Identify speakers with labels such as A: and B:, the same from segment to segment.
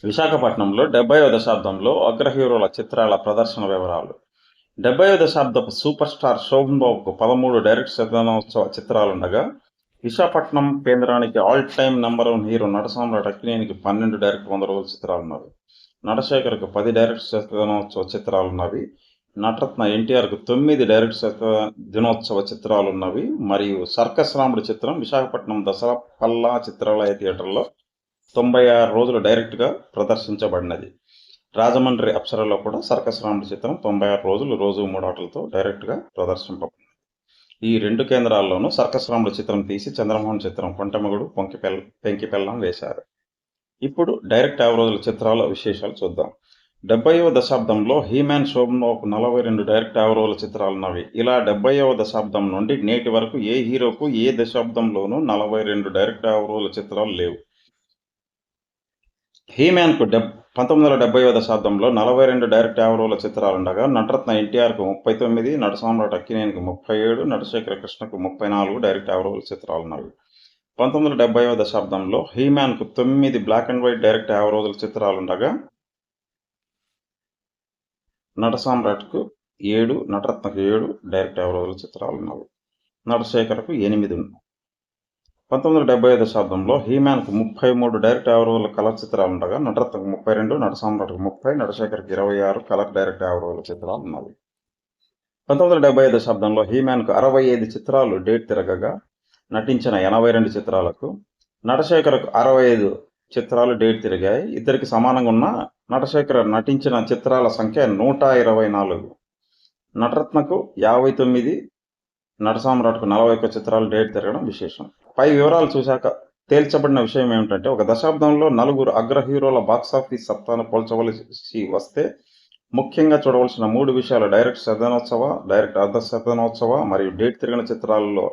A: విశాఖపట్నంలో 70వ దశాబ్దంలో అగ్ర హీరోల చిత్రాల ప్రదర్శన వివరాలు. 70వ దశాబ్దపు సూపర్ స్టార్ శోభన్ బాబుకు 13 డైరెక్ట్ శతమానోత్సవ చిత్రాలుండగా, విశాఖపట్నం కేంద్రానికి ఆల్ టైమ్ నంబర్ 1 హీరో నటసామ్రాట్ అక్కినేనికి 12 డైరెక్ట్ 100 రోజుల చిత్రాలున్నవి. నటశేఖర్కు 10 డైరెక్ట్ శతదినోత్సవ చిత్రాలున్నవి. నటరత్న ఎన్టీఆర్కు 9 డైరెక్ట్ దినోత్సవ చిత్రాలున్నవి. మరియు సర్కస్ రాముడు చిత్రం విశాఖపట్నం దసరా పల్లా చిత్రాలయ థియేటర్లో 96 రోజులు డైరెక్ట్గా ప్రదర్శించబడినది. రాజమండ్రి అప్సరలో కూడా సర్కస్ రాముడి చిత్రం 96 రోజులు రోజు 3 ఆటలతో డైరెక్ట్గా ప్రదర్శింపబడింది. ఈ 2 కేంద్రాల్లోనూ సర్కస్ రాముడి చిత్రం తీసి చంద్రమోహన్ చిత్రం కొంటెమగుడు పెంకి పెళ్ళం వేశారు. ఇప్పుడు డైరెక్ట్ 50 రోజుల చిత్రాల విశేషాలు చూద్దాం. 70వ దశాబ్దంలో హీమ్యాన్ శోభన్ బాబుకు 42 డైరెక్ట్ 50 రోజుల చిత్రాలున్నవి. ఇలా 70వ దశాబ్దం నుండి నేటి వరకు ఏ హీరోకు ఏ దశాబ్దంలోనూ 42 డైరెక్ట్ 50 రోజుల చిత్రాలు లేవు. హీమ్యాన్కు 1970వ దశాబ్దంలో 42 డైరెక్ట్ 50 రోజుల చిత్రాలుండగా, నటరత్న ఎన్టీఆర్కు 39, నటసామ్రాట్ అక్కినేనికి 37, నటశేఖర కృష్ణకు 34 డైరెక్ట్ 50 రోజుల చిత్రాలున్నవి. 1970వ దశాబ్దంలో హీమ్యాన్కు 9 బ్లాక్ అండ్ వైట్ డైరెక్ట్ 50 రోజుల చిత్రాలుండగా, నటసామ్రాట్కు 7, నటరత్నకు 7 డైరెక్ట్ 50 రోజుల చిత్రాలున్నవి. నటశేఖర్కు 8 ఉన్నాయి. 1970వ దశాబ్దంలో హీమ్యాన్కు 33 డైరెక్ట్ 50 రోజుల కలర్ చిత్రాలు ఉండగా, నటరత్నకు 32, నటసామ్రాట్కు 30, నటశేఖర్కి 26 కలర్ డైరెక్ట్ 50 రోజుల చిత్రాలు ఉన్నవి. 1970వ దశాబ్దంలో హీమ్యాన్కు 65 చిత్రాలు డేట్ తిరగగా, నటించిన 82 చిత్రాలకు నటశేఖర్కు 65 చిత్రాలు డేట్ తిరిగాయి. ఇద్దరికి సమానంగా ఉన్న నటశేఖర్ నటించిన చిత్రాల సంఖ్య 124. నటరత్నకు 59, నటసామ్రాట్కు 41 చిత్రాలు డేట్ తిరగడం విశేషం. పై వివరాలు చూశాక తేల్చబడిన విషయం ఏమిటంటే, ఒక దశాబ్దంలో 4 అగ్ర హీరోల బాక్సాఫీస్ సత్తాను పోల్చవలసి వస్తే ముఖ్యంగా చూడవలసిన 3 విషయాలు డైరెక్ట్ శతదినోత్సవ, డైరెక్ట్ అర్ధ శతదినోత్సవ మరియు డేట్ తిరిగిన చిత్రాలలో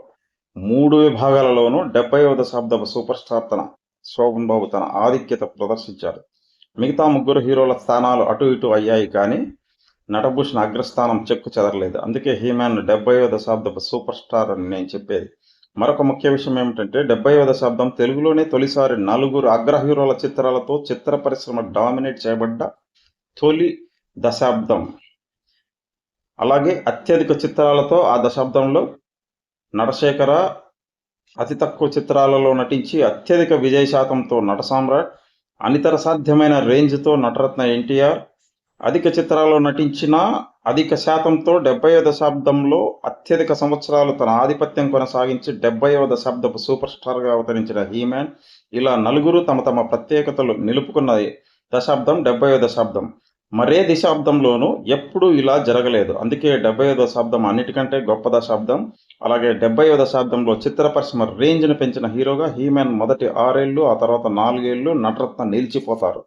A: 3 విభాగాలలోనూ 70వ దశాబ్దపు సూపర్ స్టార్ శోభన్ బాబు తన ఆధిక్యత ప్రదర్శించారు. మిగతా 3 హీరోల స్థానాలు అటు ఇటు అయ్యాయి, కానీ నటభూషణ అగ్రస్థానం చెక్కు చెదరలేదు. అందుకే హీమ్యాన్ 70వ దశాబ్దపు సూపర్ స్టార్ అని నేను చెప్పేది. మరొక ముఖ్య విషయం ఏమిటంటే, 70వ దశాబ్దం తెలుగులోనే తొలిసారి 4 అగ్ర హీరోల చిత్రాలతో చిత్ర పరిశ్రమ డామినేట్ చేయబడ్డ తొలి దశాబ్దం. అలాగే అత్యధిక చిత్రాలతో ఆ దశాబ్దంలో నటశేఖర అతి తక్కువ చిత్రాలలో నటించి అత్యధిక విజయ శాతంతో నటసామ్రాట్, అనితర సాధ్యమైన రేంజ్తో నటరత్న ఎన్టీఆర్, అధిక చిత్రాల్లో నటించిన అధిక శాతంతో 70వ దశాబ్దంలో అత్యధిక సంవత్సరాలు తన ఆధిపత్యం కొనసాగించి 70వ దశాబ్దపు సూపర్ స్టార్గా అవతరించిన హీమ్యాన్, ఇలా 4 తమ తమ ప్రత్యేకతలు నిలుపుకున్న దశాబ్దం 70వ దశాబ్దం. మరే దశాబ్దంలోనూ ఎప్పుడూ ఇలా జరగలేదు. అందుకే 70వ దశాబ్దం అన్నిటికంటే గొప్ప దశాబ్దం. అలాగే 70వ దశాబ్దంలో చిత్ర పరిశ్రమ రేంజ్ను పెంచిన హీరోగా హీమ్యాన్ మొదటి 6 ఏళ్ళు, ఆ తర్వాత 4 ఏళ్ళు నటరత్న నిలిచిపోతారు.